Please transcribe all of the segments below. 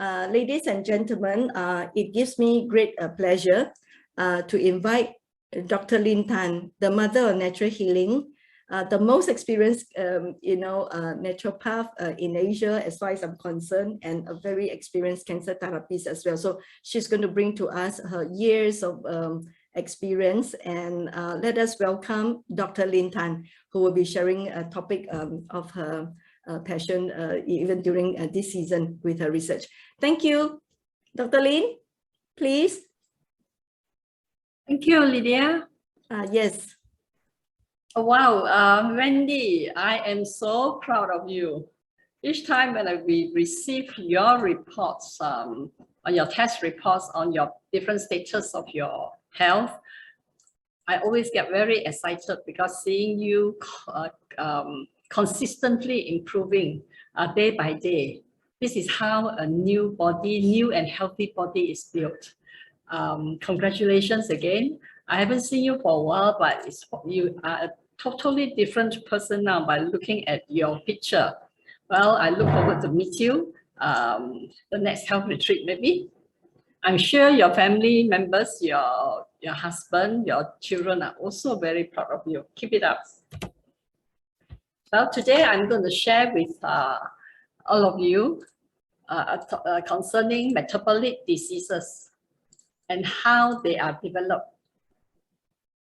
Ladies and gentlemen, it gives me great pleasure to invite Dr. Lynn Tan, the mother of natural healing, the most experienced, naturopath in Asia, as far as I'm concerned, and a very experienced cancer therapist as well. So she's going to bring to us her years of experience, and let us welcome Dr. Lynn Tan, who will be sharing a topic of her passion even during this season with her research. Thank you, Dr. Lynn, please. Thank you, Lydia. Yes. Oh, wow, Wendy, I am so proud of you. Each time when we receive your reports, on your test reports on your different status of your health, I always get very excited because seeing you consistently improving day by day. This is how a new and healthy body is built. Congratulations again. I haven't seen you for a while, but you are a totally different person now by looking at your picture. Well, I look forward to meet you the next health retreat maybe. I'm sure your family members, your husband, your children are also very proud of you. Keep it up. Well, today I'm going to share with all of you concerning metabolic diseases and how they are developed.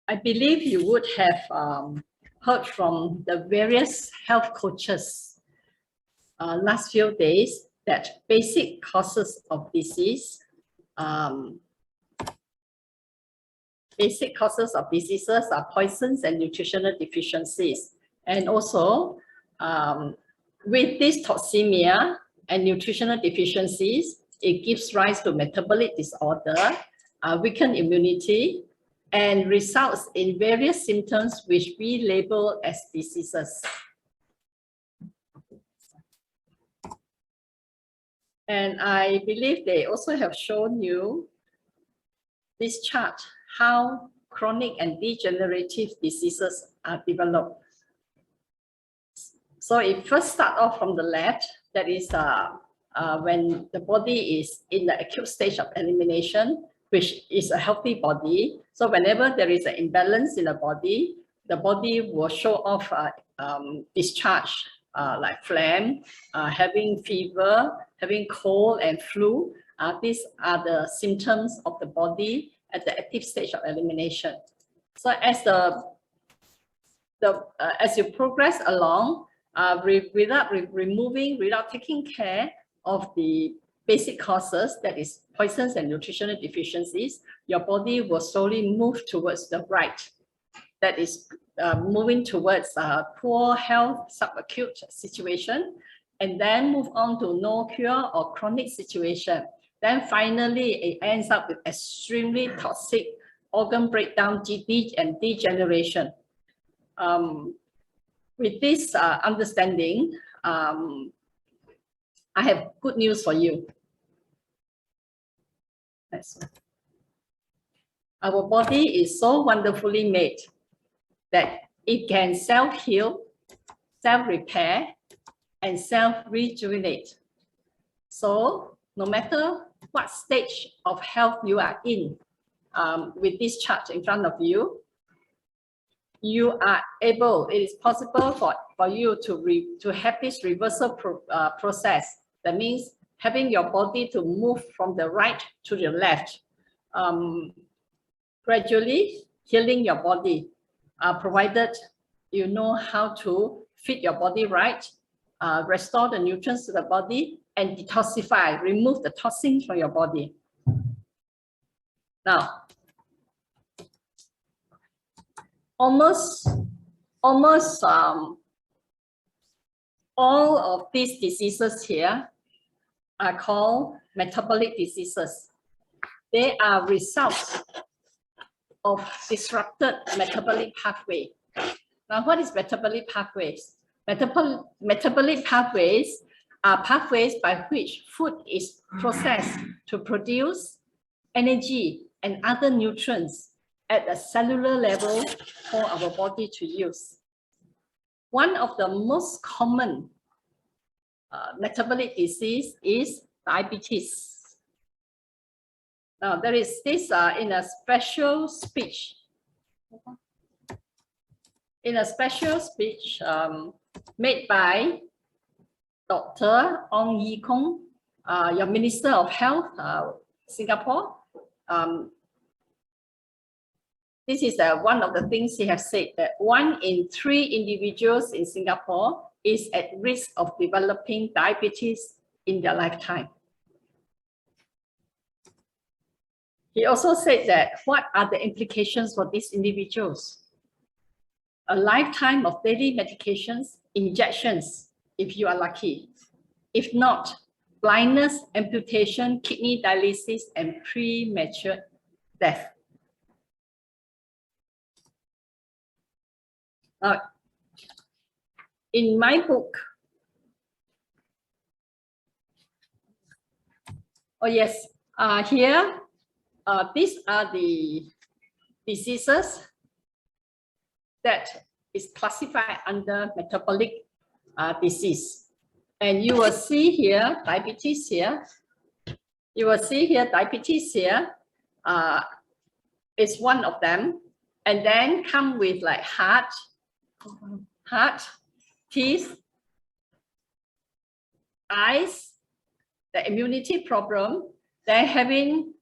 I believe you would have heard from the various health coaches last few days that basic causes of disease, diseases are poisons and nutritional deficiencies. And also, with this toxemia and nutritional deficiencies, it gives rise to metabolic disorder, weakened immunity, and results in various symptoms which we label as diseases. And I believe they also have shown you this chart, how chronic and degenerative diseases are developed. So it first starts off from the left, that is when the body is in the acute stage of elimination, which is a healthy body. So whenever there is an imbalance in the body will show off discharge like phlegm, having fever, having cold and flu. These are the symptoms of the body at the active stage of elimination. So as as you progress along, without taking care of the basic causes, that is poisons and nutritional deficiencies, your body will slowly move towards the right. That is moving towards poor health, subacute situation, and then move on to no cure or chronic situation. Then finally, it ends up with extremely toxic organ breakdown, and degeneration. With this understanding, I have good news for you. Our body is so wonderfully made that it can self-heal, self-repair, and self-rejuvenate. So no matter what stage of health you are in, with this chart in front of you, you are able, it is possible for you to have this reversal process. That means having your body to move from the right to the left, gradually healing your body, provided you know how to feed your body right, restore the nutrients to the body, and detoxify, remove the toxins from your body. Now, almost all of these diseases here are called metabolic diseases. They are results of disrupted metabolic pathway. Now, what is metabolic pathways? Metabolic pathways are pathways by which food is processed to produce energy and other nutrients at a cellular level for our body to use. One of the most common metabolic disease is diabetes. Now, there is this in a special speech. In a special speech made by Dr. Ong Ye Kung, your Minister of Health, Singapore. This is one of the things he has said, that 1 in 3 individuals in Singapore is at risk of developing diabetes in their lifetime. He also said that what are the implications for these individuals? A lifetime of daily medications, injections, if you are lucky. If not, blindness, amputation, kidney dialysis, and premature death. In my book, oh yes, here, these are the diseases that is classified under metabolic disease. And you will see here, diabetes here. You will see here, diabetes here is one of them. And then come with like heart, teeth, eyes, the immunity problem, then having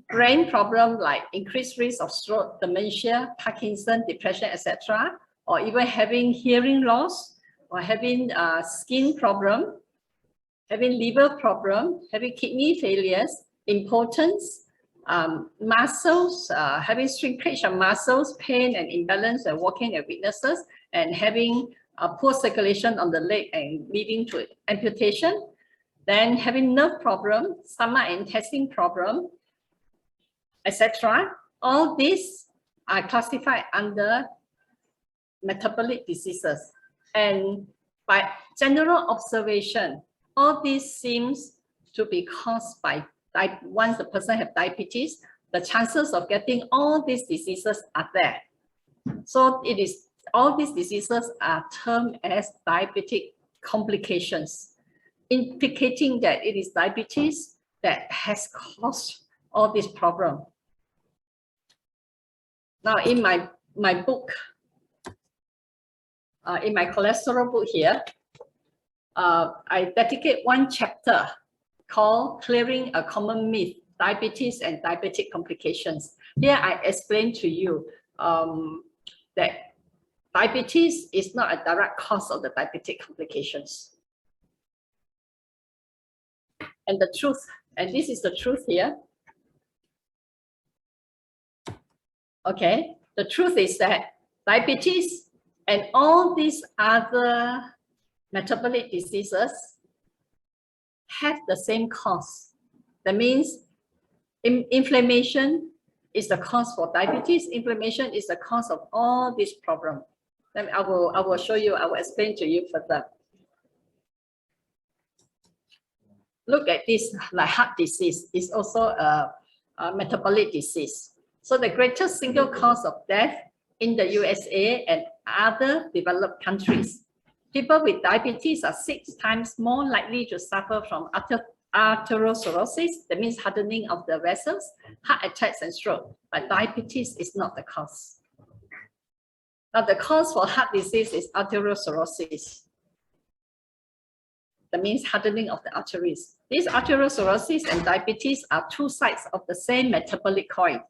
brain problem like increased risk of stroke, dementia, Parkinson, depression, etc., or even having hearing loss, or having skin problem, having liver problem, having kidney failures, impotence, muscles, having shrinkage of muscles, pain and imbalance, and walking and weaknesses, and having poor circulation on the leg and leading to amputation. Then having nerve problem, stomach and intestine problem, etc. All these are classified under metabolic diseases. And by general observation, all these seems to be caused by, once the person has diabetes, the chances of getting all these diseases are there. So it is, all these diseases are termed as diabetic complications, indicating that it is diabetes that has caused all this problem. Now, in my book, in my cholesterol book here, I dedicate one chapter called Clearing a Common Myth, Diabetes and Diabetic Complications. Here I explain to you that diabetes is not a direct cause of the diabetic complications. And the truth, and this is the truth here. Okay, the truth is that diabetes and all these other metabolic diseases have the same cause. That means inflammation is the cause for diabetes. Inflammation is the cause of all these problems. Then I will show you, I will explain to you further. Look at this, like heart disease is also a metabolic disease. So the greatest single cause of death in the USA and other developed countries. People with diabetes are 6 times more likely to suffer from arteriosclerosis, that means hardening of the vessels, heart attacks and stroke, but diabetes is not the cause. Now the cause for heart disease is arteriosclerosis. That means hardening of the arteries. This arteriosclerosis and diabetes are 2 sides of the same metabolic coin.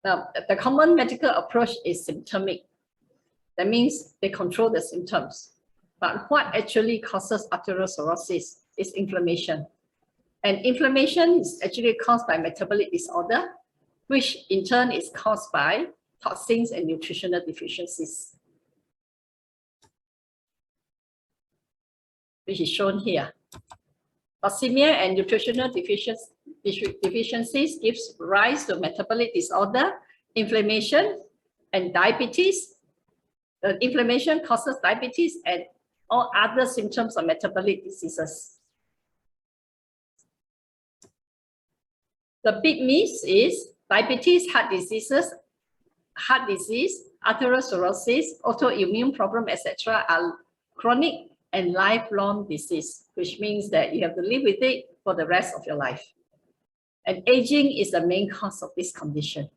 Now, the common medical approach is symptomic. That means they control the symptoms. But what actually causes arteriosclerosis is inflammation. And inflammation is actually caused by metabolic disorder, which in turn is caused by toxins and nutritional deficiencies, which is shown here. Toxemia and nutritional deficiencies gives rise to metabolic disorder, inflammation, and diabetes. Inflammation causes diabetes and all other symptoms of metabolic diseases. The big myth is diabetes, heart disease, arteriosclerosis, autoimmune problem, etc. are chronic and lifelong disease, which means that you have to live with it for the rest of your life. And aging is the main cause of this condition.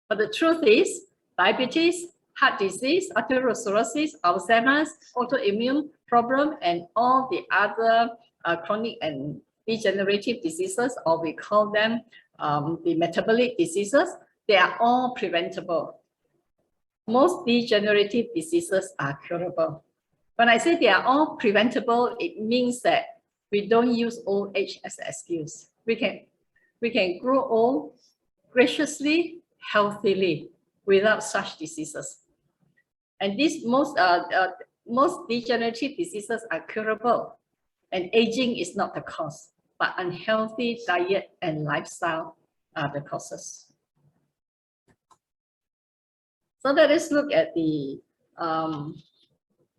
But the truth is, diabetes, heart disease, atherosclerosis, Alzheimer's, autoimmune problem, and all the other chronic and degenerative diseases, or we call them the metabolic diseases, they are all preventable. Most degenerative diseases are curable. When I say they are all preventable, it means that we don't use old age as an excuse. We can grow old graciously, healthily, without such diseases. And these most degenerative diseases are curable, and aging is not the cause, but unhealthy diet and lifestyle are the causes. So let us look at the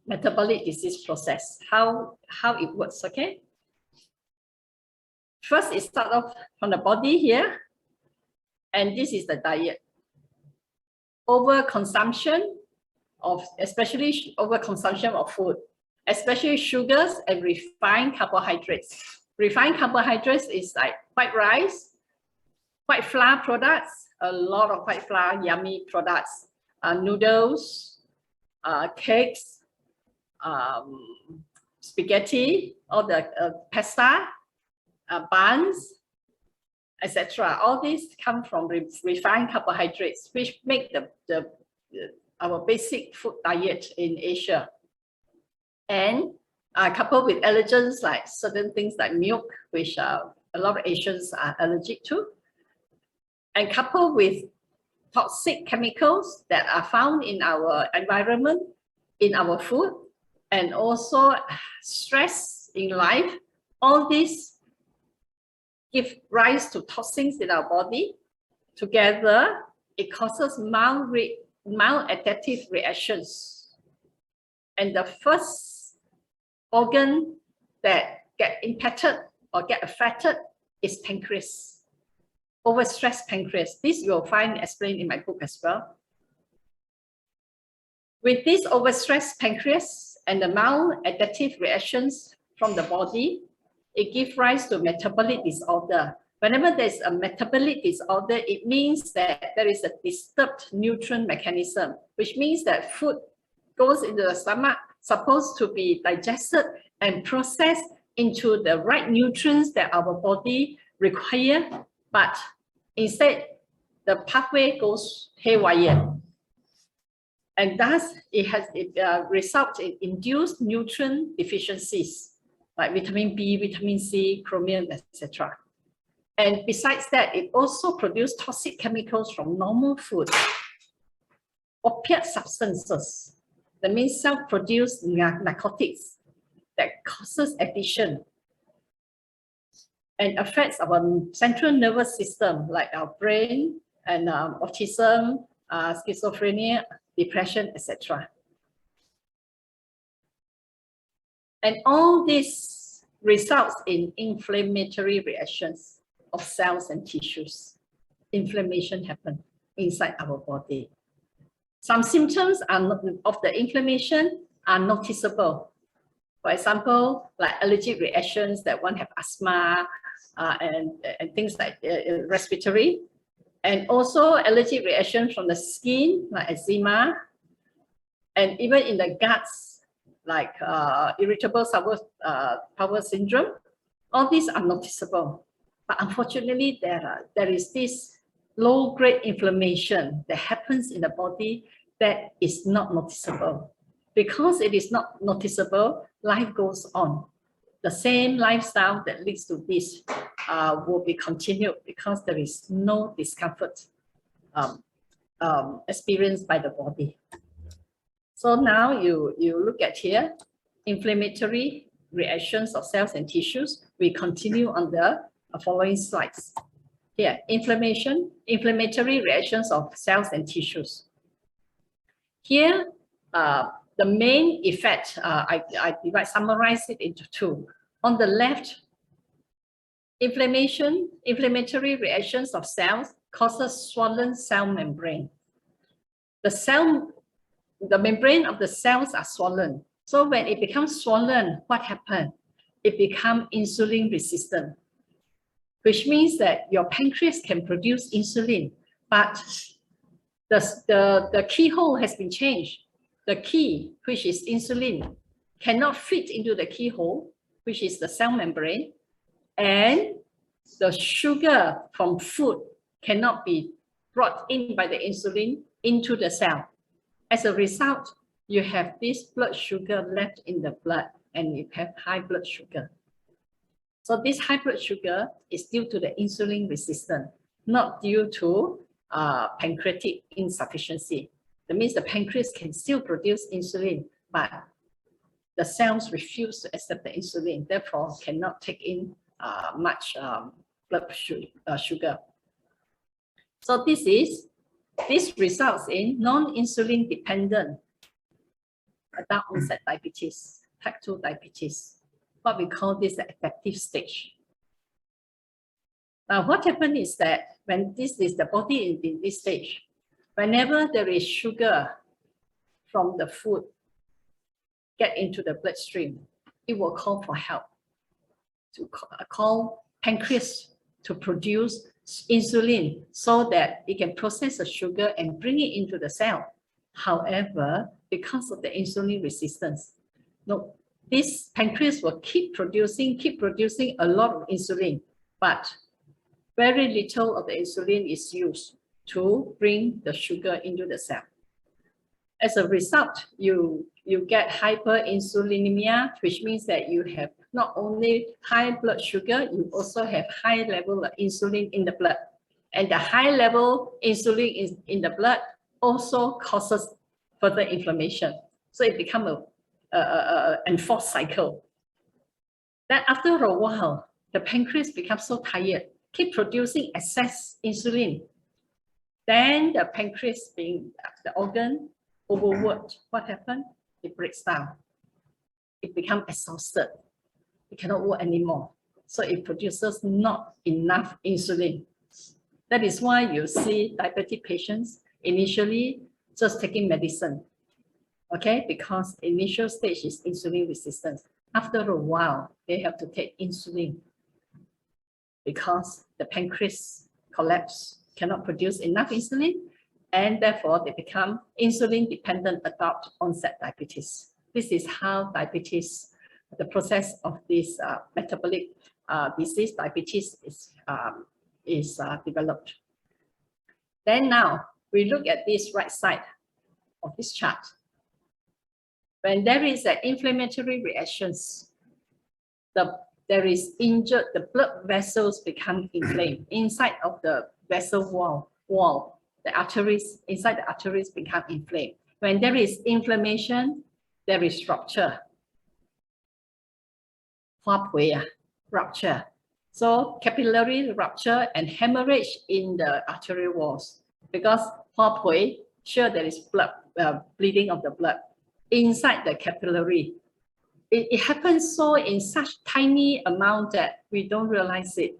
metabolic disease process, how it works, okay? First, it starts off from the body here, and this is the diet. Overconsumption of, especially overconsumption of food, especially sugars and refined carbohydrates. Refined carbohydrates is like white rice, white flour products, a lot of white flour, yummy products, noodles, cakes, spaghetti, all the pasta, buns, etc. All these come from refined carbohydrates, which make our basic food diet in Asia. And coupled with allergens like certain things like milk, which a lot of Asians are allergic to, and coupled with toxic chemicals that are found in our environment, in our food, and also stress in life, all these give rise to toxins in our body. Together, it causes maladaptive reactions. And the first organ that get impacted or get affected is pancreas. Overstressed pancreas. This you'll find explained in my book as well. With this overstressed pancreas and the maladaptive reactions from the body, it gives rise to metabolic disorder. Whenever there's a metabolic disorder, it means that there is a disturbed nutrient mechanism, which means that food goes into the stomach, supposed to be digested and processed into the right nutrients that our body requires, but instead the pathway goes haywire. And thus, it results in induced nutrient deficiencies like vitamin B, vitamin C, chromium, etc. And besides that, it also produces toxic chemicals from normal food, opiate substances, that means self-produced narcotics that causes addiction and affects our central nervous system, like our brain and autism, schizophrenia, depression, etc. And all this results in inflammatory reactions of cells and tissues. Inflammation happens inside our body. Some symptoms of the inflammation are noticeable. For example, like allergic reactions that one have asthma and things like respiratory. And also allergic reactions from the skin, like eczema, and even in the guts, like irritable bowel syndrome. All these are noticeable. But unfortunately, there is this low-grade inflammation that happens in the body that is not noticeable. Because it is not noticeable, life goes on. The same lifestyle that leads to this will be continued because there is no discomfort experienced by the body. So now you look at here, inflammatory reactions of cells and tissues. We continue on the following slides. Here, inflammatory reactions of cells and tissues. Here, the main effect, I summarize it into two. On the left, inflammatory reactions of cells causes swollen cell membrane. The membrane of the cells are swollen. So when it becomes swollen, what happens? it becomes insulin resistant, which means that your pancreas can produce insulin, but the keyhole has been changed. The key, which is insulin, cannot fit into the keyhole, which is the cell membrane, and the sugar from food cannot be brought in by the insulin into the cell. As a result, you have this blood sugar left in the blood and you have high blood sugar. So this high blood sugar is due to the insulin resistance, not due to pancreatic insufficiency. That means the pancreas can still produce insulin, but the cells refuse to accept the insulin, therefore cannot take in much blood sugar. So this results in non-insulin dependent adult onset diabetes, type 2 diabetes. What we call this the effective stage. Now, what happens is that when this is the body in this stage, whenever there is sugar from the food get into the bloodstream, it will call for help, to call pancreas to produce insulin so that it can process the sugar and bring it into the cell. However, because of the insulin resistance, no, this pancreas will keep producing a lot of insulin, but very little of the insulin is used to bring the sugar into the cell. As a result, you get hyperinsulinemia, which means that you have not only high blood sugar, you also have high level of insulin in the blood. And the high level insulin in the blood also causes further inflammation. So it becomes an enforced cycle. Then after a while, the pancreas becomes so tired, keep producing excess insulin. Then the pancreas, being the organ, overworked. What happened? It breaks down. It becomes exhausted. It cannot work anymore. So it produces not enough insulin. That is why you see diabetic patients initially just taking medicine. Okay, because initial stage is insulin resistance. After a while, they have to take insulin because the pancreas collapse, cannot produce enough insulin, and therefore they become insulin-dependent adult onset diabetes. This is how diabetes, the process of this metabolic disease, diabetes is developed. Then now, we look at this right side of this chart. When there is an inflammatory reactions, there is injured, the blood vessels become inflamed inside of the vessel wall. The arteries, inside the arteries become inflamed. When there is inflammation, there is rupture. Rupture. So capillary rupture and hemorrhage in the arterial walls. Because sure there is blood, bleeding of the blood inside the capillary. It happens so in such tiny amount that we don't realize it.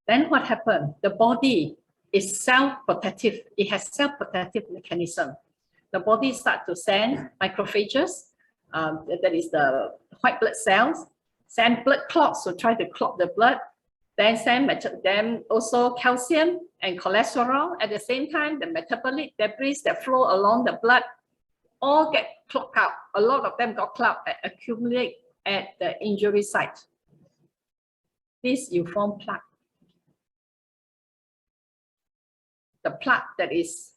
Then what happened? The body is self-protective. It has self-protective mechanism. The body starts to send macrophages, that is the white blood cells, send blood clots to try to clot the blood, then send also calcium and cholesterol. At the same time, the metabolic debris that flow along the blood all get clogged out. A lot of them got clogged and accumulate at the injury site. This you form plaque. The plaque that is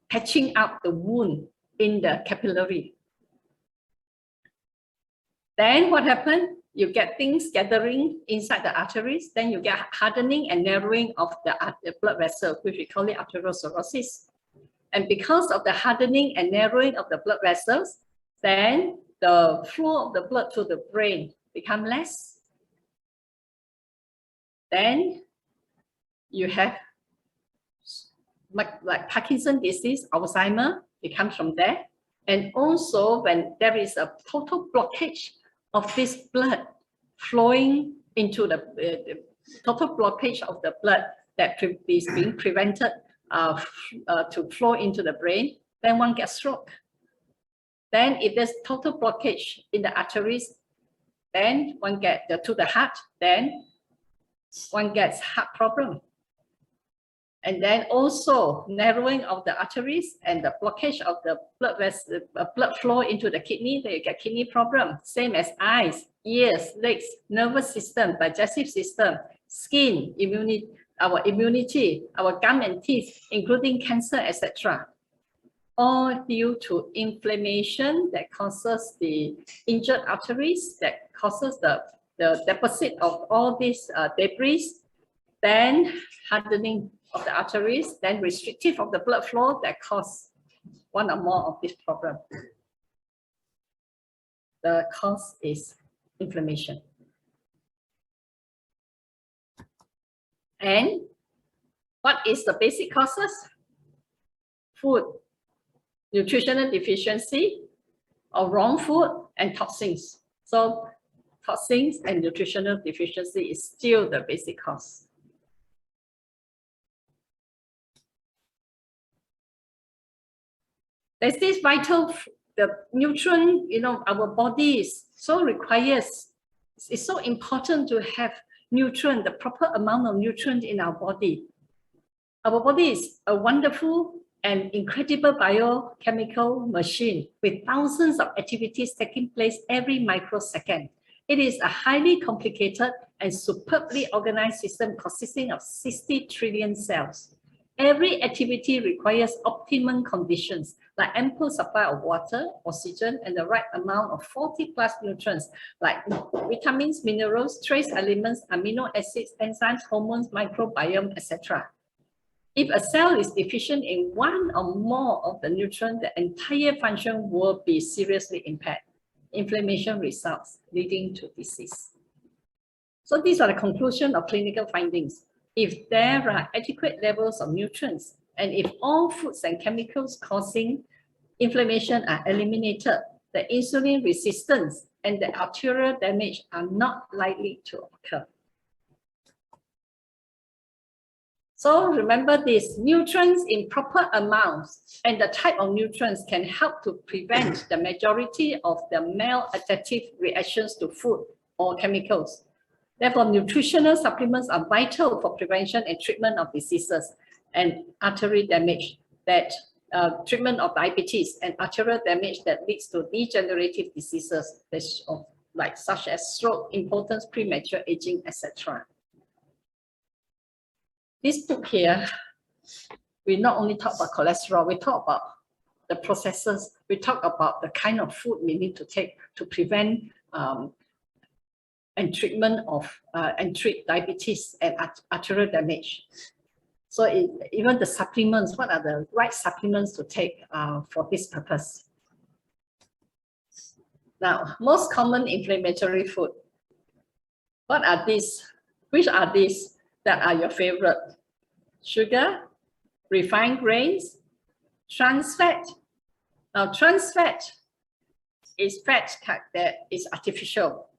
patching up the wound in the capillary. Then what happened? You get things gathering inside the arteries. Then you get hardening and narrowing of the blood vessel, which we call it arteriosclerosis. And because of the hardening and narrowing of the blood vessels, then the flow of the blood to the brain become less. Then you have like Parkinson's disease, Alzheimer, it comes from there. And also when there is a total blockage of this blood flowing into the total blockage of the blood that is being prevented to flow into the brain, then one gets stroke. Then if there's total blockage in the arteries, then one gets to the heart, then one gets heart problem. And then also narrowing of the arteries and the blockage of the blood flow into the kidney, then you get kidney problem. Same as eyes, ears, legs, nervous system, digestive system, skin, our immunity, our gum and teeth, including cancer, etc. All due to inflammation that causes the injured arteries, that causes the deposit of all these debris, then hardening of the arteries, then restrictive of the blood flow that cause one or more of this problem. The cause is inflammation. And what is the basic causes? Food, nutritional deficiency, or wrong food, and toxins. So toxins and nutritional deficiency is still the basic cause. There's this vital, the nutrient, our body is so requires, it's so important to have nutrient, the proper amount of nutrient in our body. Our body is a wonderful and incredible biochemical machine with thousands of activities taking place every microsecond. It is a highly complicated and superbly organized system consisting of 60 trillion cells. Every activity requires optimum conditions, like ample supply of water, oxygen, and the right amount of 40+ nutrients, like vitamins, minerals, trace elements, amino acids, enzymes, hormones, microbiome, etc. If a cell is deficient in one or more of the nutrients, the entire function will be seriously impaired. Inflammation results, leading to disease. So these are the conclusion of clinical findings. If there are adequate levels of nutrients, and if all foods and chemicals causing inflammation are eliminated, the insulin resistance and the arterial damage are not likely to occur. So remember this, nutrients in proper amounts and the type of nutrients can help to prevent the majority of the maladaptive reactions to food or chemicals. Therefore, nutritional supplements are vital for prevention and treatment of diseases and artery damage, that treatment of diabetes and arterial damage that leads to degenerative diseases such as stroke, impotence, premature aging, etc. This book here, we not only talk about cholesterol, we talk about the processes, we talk about the kind of food we need to take to prevent and treatment of and treat diabetes and arterial damage. So even the supplements, what are the right supplements to take for this purpose? Now, most common inflammatory food. What are these? Which are these that are your favorite? Sugar, refined grains, trans fat. Now, trans fat is fat that is artificial.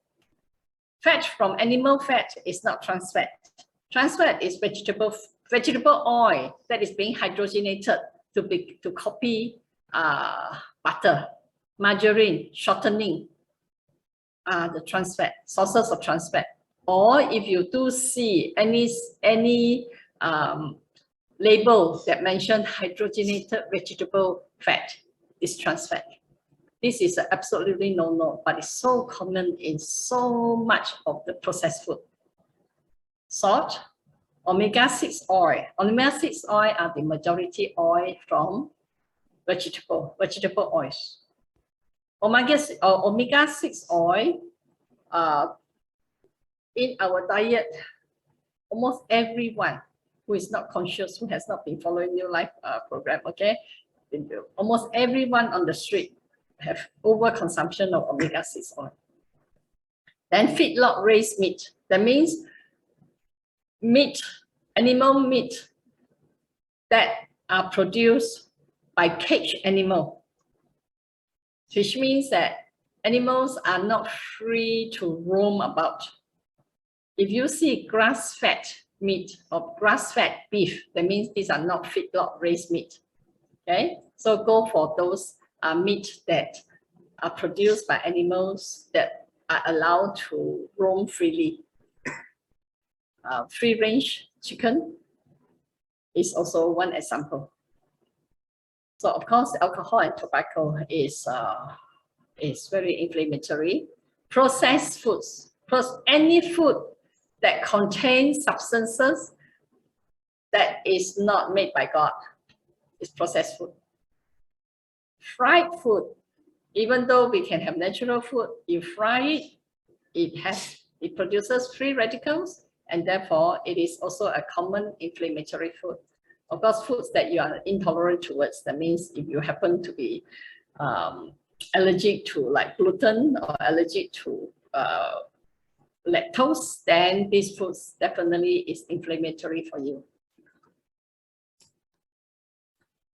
Fat from animal fat is not trans fat. Trans fat is vegetable oil that is being hydrogenated to copy butter, margarine, shortening, the trans fat, sources of trans fat. Or if you do see any label that mention hydrogenated vegetable fat, is trans fat. This is absolutely no, but it's so common in so much of the processed food. Salt, omega-6 oil. Omega-6 oil are the majority oil from vegetable oils. Omega-6 oil in our diet, almost everyone who is not conscious, who has not been following New Life program, okay? Almost everyone on the street have overconsumption of omega-6 oil. Then feedlot raised meat. That means meat, animal meat that are produced by caged animal, which means that animals are not free to roam about. If you see grass-fed meat or grass-fed beef, that means these are not feedlot raised meat. Okay, so go for those meat that are produced by animals that are allowed to roam freely. Free-range chicken is also one example. So of course, alcohol and tobacco is very inflammatory. Processed foods, any food that contains substances that is not made by God is processed food. Fried food, even though we can have natural food, you fry it, it produces free radicals, and therefore it is also a common inflammatory food. Of course, foods that you are intolerant towards, that means if you happen to be allergic to like gluten or allergic to lactose, then these foods definitely is inflammatory for you.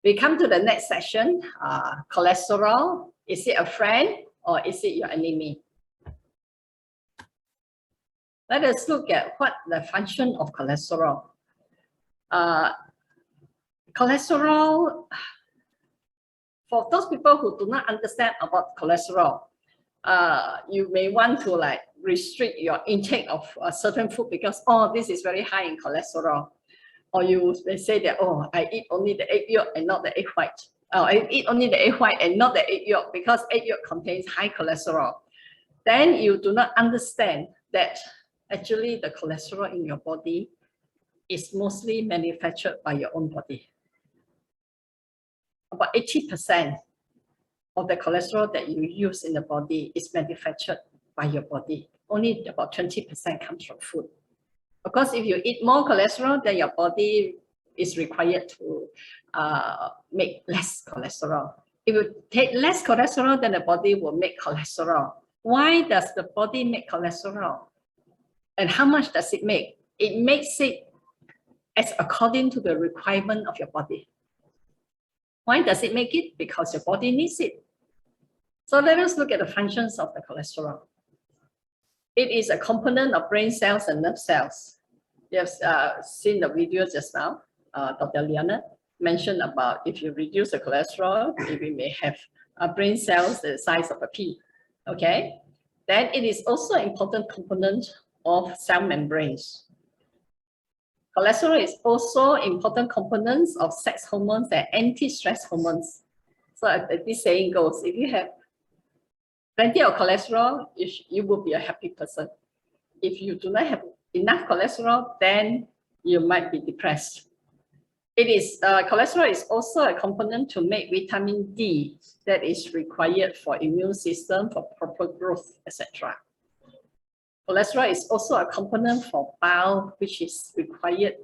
We come to the next section, cholesterol. Is it a friend or is it your enemy? Let us look at what the function of cholesterol. Cholesterol, for those people who do not understand about cholesterol, you may want to like restrict your intake of a certain food because, oh, this is very high in cholesterol. Or you may say that, oh, I eat only the egg yolk and not the egg white. I eat only the egg white and not the egg yolk because egg yolk contains high cholesterol. Then you do not understand that actually the cholesterol in your body is mostly manufactured by your own body. About 80% of the cholesterol that you use in the body is manufactured by your body. Only about 20% comes from food. Of course, if you eat more cholesterol, then your body is required to make less cholesterol. If you take less cholesterol, then the body will make cholesterol. Why does the body make cholesterol? And how much does it make? It makes it as according to the requirement of your body. Why does it make it? Because your body needs it. So let us look at the functions of the cholesterol. It is a component of brain cells and nerve cells. You have seen the video just now. Dr. Liana mentioned about if you reduce the cholesterol, we may have brain cells the size of a pea. Okay, then it is also an important component of cell membranes. Cholesterol is also important components of sex hormones and anti-stress hormones. So this saying goes, if you have plenty of cholesterol, you will be a happy person. If you do not have enough cholesterol, then you might be depressed. It is cholesterol is also a component to make vitamin D that is required for immune system, for proper growth, etc. Cholesterol is also a component for bile, which is required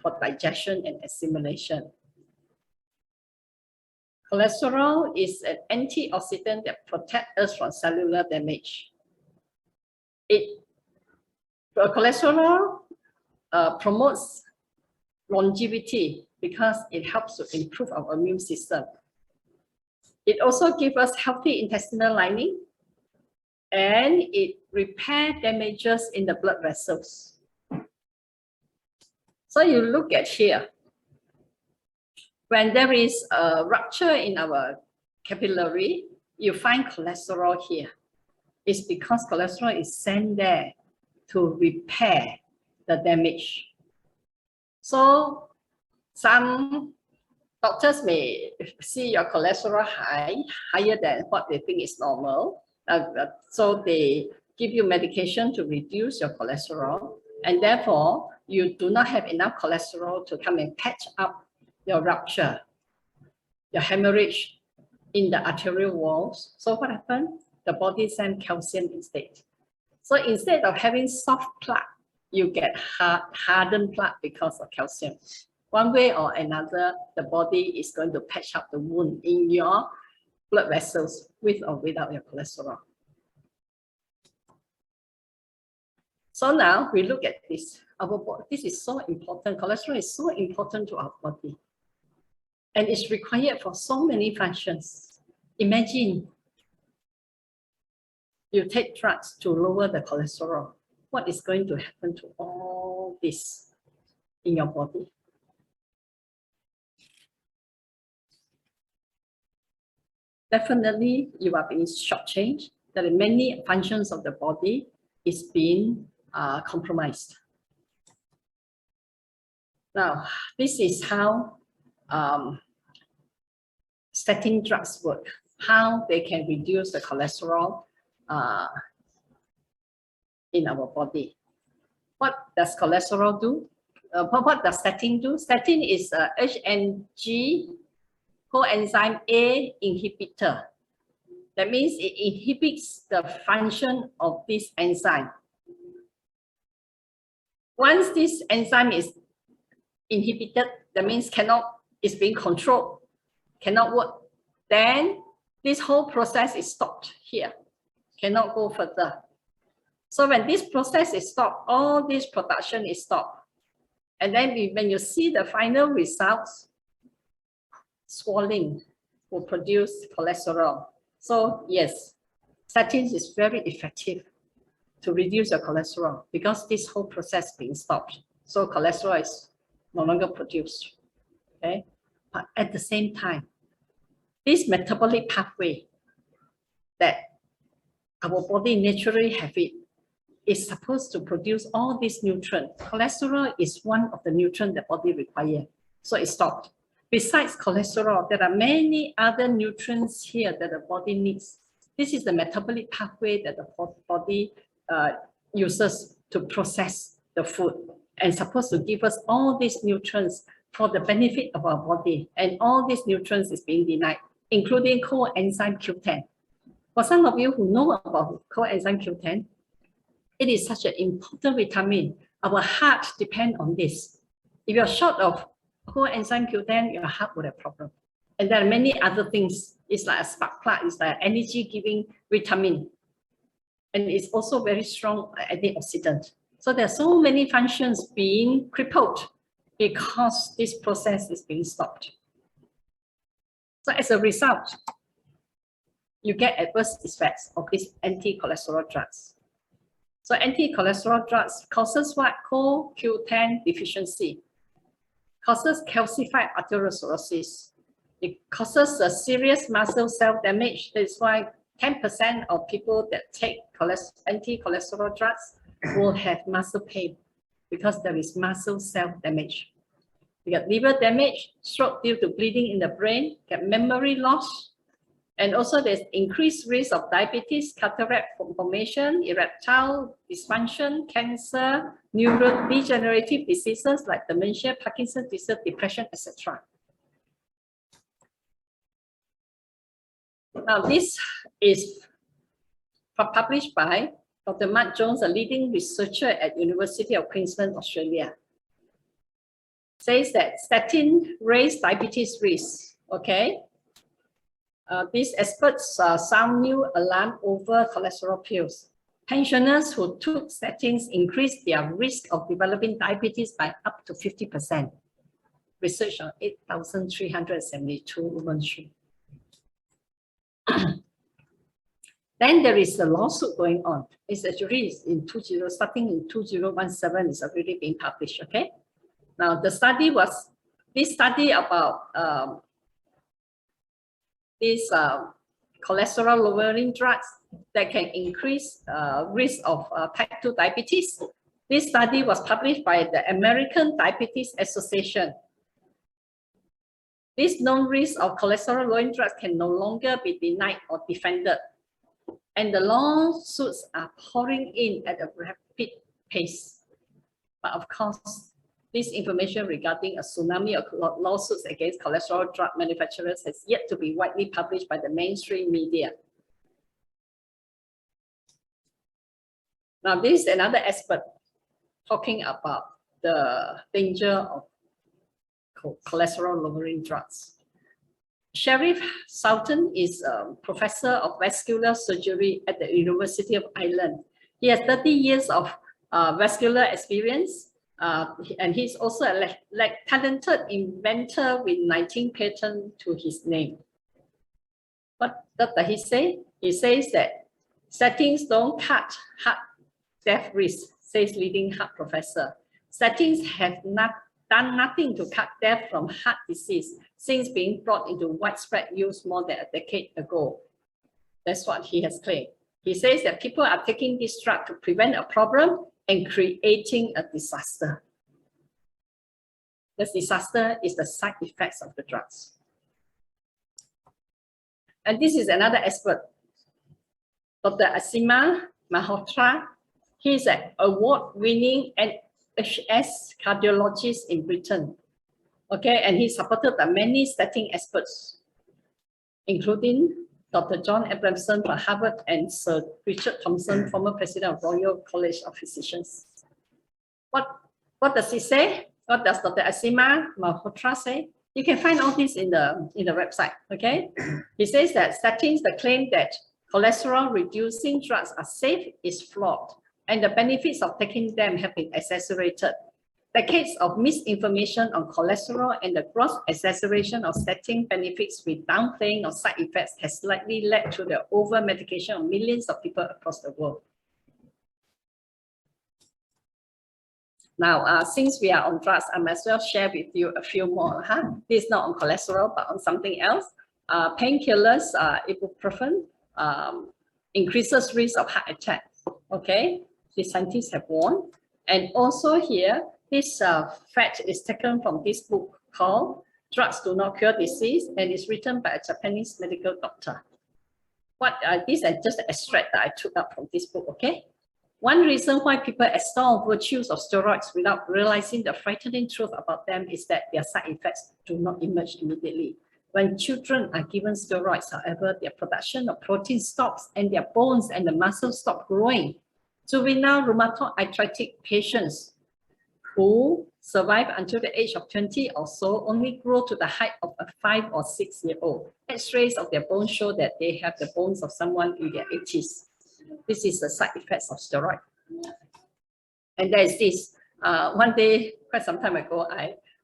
for digestion and assimilation. Cholesterol is an antioxidant that protects us from cellular damage. Cholesterol promotes longevity because it helps to improve our immune system. It also gives us healthy intestinal lining, and it repairs damages in the blood vessels. So you look at here, when there is a rupture in our capillary, you find cholesterol here. It's because cholesterol is sent there to repair the damage. So some doctors may see your cholesterol higher than what they think is normal. So they give you medication to reduce your cholesterol, and therefore you do not have enough cholesterol to come and patch up your rupture, your hemorrhage in the arterial walls. So what happened? The body sends calcium instead. So instead of having soft plaque, you get hardened plaque because of calcium. One way or another, the body is going to patch up the wound in your blood vessels with or without your cholesterol. So now we look at this. Our body, this is so important. Cholesterol is so important to our body. And it's required for so many functions. Imagine you take drugs to lower the cholesterol. What is going to happen to all this in your body? definitely you are being shortchanged. There are many functions of the body is being compromised. Now, this is how statin drugs work, how they can reduce the cholesterol in our body. What does cholesterol do? What does statin do? Statin is a HNG coenzyme A inhibitor. That means it inhibits the function of this enzyme. Once this enzyme is inhibited, that means is being controlled, cannot work, then this whole process is stopped here, cannot go further. So when this process is stopped, all this production is stopped. And then when you see the final results, swelling will produce cholesterol. So yes, statins is very effective to reduce your cholesterol because this whole process being stopped. So cholesterol is no longer produced, okay? But at the same time, this metabolic pathway that our body naturally have it is supposed to produce all these nutrients. Cholesterol is one of the nutrients the body requires, so it stopped. Besides cholesterol, there are many other nutrients here that the body needs. This is the metabolic pathway that the body uses to process the food and supposed to give us all these nutrients for the benefit of our body. And all these nutrients is being denied, including coenzyme Q10. For some of you who know about coenzyme Q10, it is such an important vitamin. Our heart depends on this. If you're short of coenzyme Q10, your heart would have a problem. And there are many other things. It's like a spark plug, it's like energy-giving vitamin. And it's also very strong antioxidant. So there are so many functions being crippled because this process is being stopped. So as a result, you get adverse effects of these anti-cholesterol drugs. So anti-cholesterol drugs causes what? CoQ10 deficiency, causes calcified arteriosclerosis. It causes a serious muscle cell damage. That's why 10% of people that take anti-cholesterol drugs will have muscle pain because there is muscle cell damage. You get liver damage, stroke due to bleeding in the brain, get memory loss, and also there's increased risk of diabetes, cataract formation, erectile dysfunction, cancer, neurodegenerative diseases like dementia, Parkinson's disease, depression, etc. Now, this is published by Dr. Mark Jones, a leading researcher at University of Queensland, Australia. Says that statin raise diabetes risk, okay? These experts sound new alarm over cholesterol pills. Pensioners who took statins increased their risk of developing diabetes by up to 50%. Research on 8,372 women. Then there is a lawsuit going on. It's actually starting in 2017 is already being published, okay? Now the study was, this study about these cholesterol lowering drugs that can increase risk of type 2 diabetes. This study was published by the American Diabetes Association. This known risk of cholesterol lowering drugs can no longer be denied or defended. And the lawsuits are pouring in at a rapid pace. But of course, this information regarding a tsunami of lawsuits against cholesterol drug manufacturers has yet to be widely published by the mainstream media. Now, this is another expert talking about the danger of cholesterol lowering drugs. Sheriff Sultan is a professor of vascular surgery at the University of Ireland. He has 30 years of vascular experience. And he's also a talented inventor with 19 patents to his name. What does he say? He says that statins don't cut heart death risk, says leading heart professor. Statins have done nothing to cut death from heart disease, since being brought into widespread use more than a decade ago. That's what he has claimed. He says that people are taking this drug to prevent a problem and creating a disaster. The disaster is the side effects of the drugs. And this is another expert, Dr. Asima Malhotra. He's an award-winning NHS cardiologist in Britain. Okay, and he's supported by many statin experts, including Dr. John Abramson from Harvard and Sir Richard Thompson, former president of Royal College of Physicians. What does he say? What does Dr. Asima Malhotra say? You can find all this in the website. Okay, he says that statins, the claim that cholesterol-reducing drugs are safe, is flawed, and the benefits of taking them have been exaggerated. Decades of misinformation on cholesterol and the gross exaggeration of statin benefits with downplaying of side effects has likely led to the over-medication of millions of people across the world. Now, since we are on drugs, I might as well share with you a few more. This is not on cholesterol, but on something else. Painkillers, ibuprofen, increases risk of heart attack. Okay, the scientists have warned. And also here, this fact is taken from this book called Drugs Do Not Cure Disease, and it's written by a Japanese medical doctor. These are just an extract that I took up from this book, okay? One reason why people extol virtues of steroids without realizing the frightening truth about them is that their side effects do not emerge immediately. When children are given steroids, however, their production of protein stops and their bones and the muscles stop growing. Juvenile rheumatoid arthritic patients who survive until the age of 20 or so only grow to the height of a 5 or 6-year-old. X-rays of their bones show that they have the bones of someone in their 80s. This is the side effects of steroid. And there is this. One day, quite some time ago,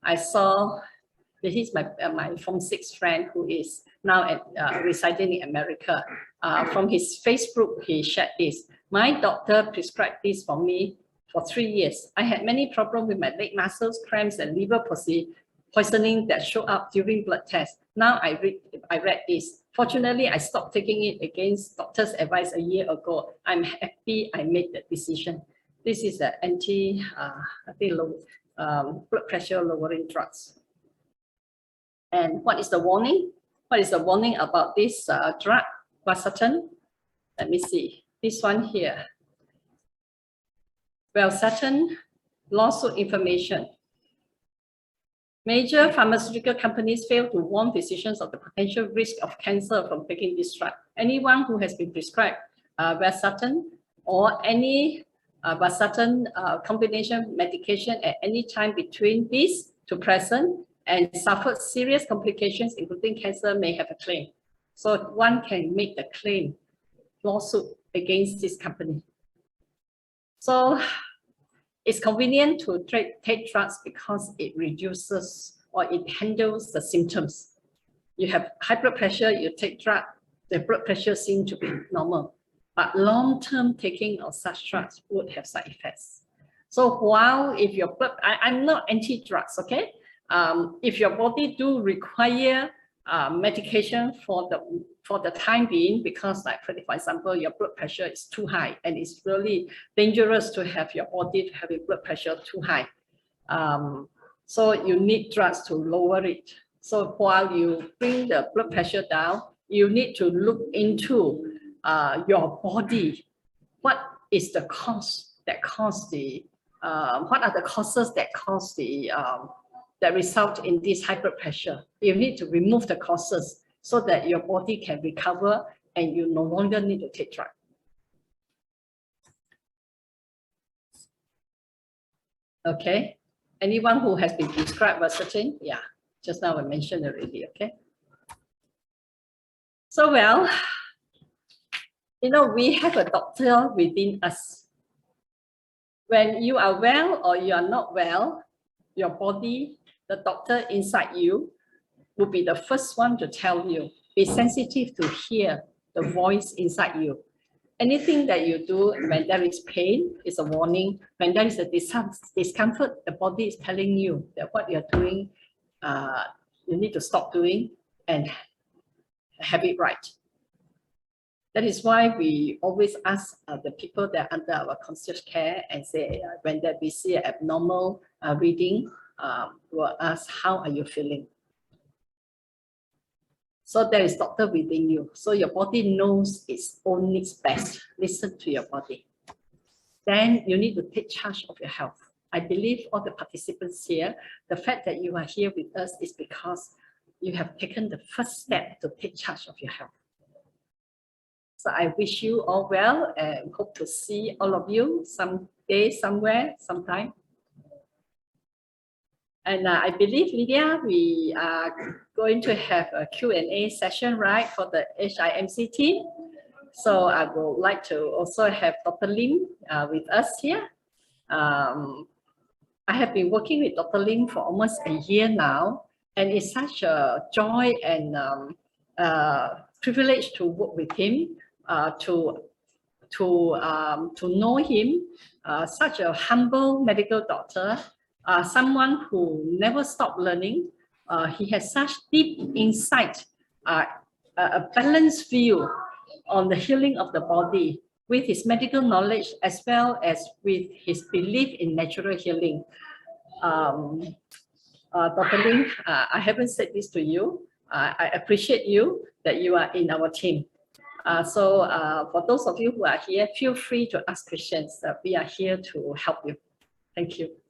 I saw, he's my Form 6 friend who is now residing in America. From his Facebook, he shared this. My doctor prescribed this for me for 3 years. I had many problems with my leg muscles, cramps, and liver poisoning that showed up during blood tests. Now I read this. Fortunately, I stopped taking it against doctor's advice a year ago. I'm happy I made that decision. This is the blood pressure lowering drugs. And what is the warning? What is the warning about this drug, Valsartan? Let me see. This one here. Valsartan lawsuit information. Major pharmaceutical companies fail to warn physicians of the potential risk of cancer from taking this drug. Anyone who has been prescribed Valsartan or any Valsartan combination medication at any time between this to present and suffered serious complications, including cancer, may have a claim. So one can make the claim, lawsuit against this company. So it's convenient to take drugs because it reduces or it handles the symptoms. You have high blood pressure, you take drug, the blood pressure seems to be normal. But long-term taking of such drugs would have side effects. So while if your blood, I'm not anti-drugs, okay? If your body do require medication for the time being, because like for example, your blood pressure is too high and it's really dangerous to have your body to have a blood pressure too high. So you need drugs to lower it. So while you bring the blood pressure down, you need to look into your body. What is the cause that cause the, what are the causes that cause the, that result in this high blood pressure? You need to remove the causes so that your body can recover and you no longer need to take drugs. Okay, anyone who has been prescribed Valsartan? Yeah, just now I mentioned already, okay? So well, you know, we have a doctor within us. When you are well or you are not well, your body, the doctor inside you, will be the first one to tell you. Be sensitive to hear the voice inside you. Anything that you do when there is pain is a warning. When there is a discomfort, the body is telling you that what you're doing you need to stop doing and have it right. That is why we always ask the people that are under our concierge care and say, when we see an abnormal reading, we'll ask, how are you feeling? So there is doctor within you. So your body knows its own needs best. Listen to your body. Then you need to take charge of your health. I believe all the participants here, the fact that you are here with us is because you have taken the first step to take charge of your health. So I wish you all well and hope to see all of you someday, somewhere, sometime. And I believe, Lydia, we are going to have a Q&A session, right, for the HIMC team. So I would like to also have Dr. Lynn with us here. I have been working with Dr. Lynn for almost a year now, and it's such a joy and privilege to work with him, to know him, such a humble medical doctor, someone who never stopped learning. He has such deep insight, a balanced view on the healing of the body with his medical knowledge as well as with his belief in natural healing. Dr. Lynn, I haven't said this to you. I appreciate you that you are in our team. So for those of you who are here, feel free to ask questions. We are here to help you. Thank you.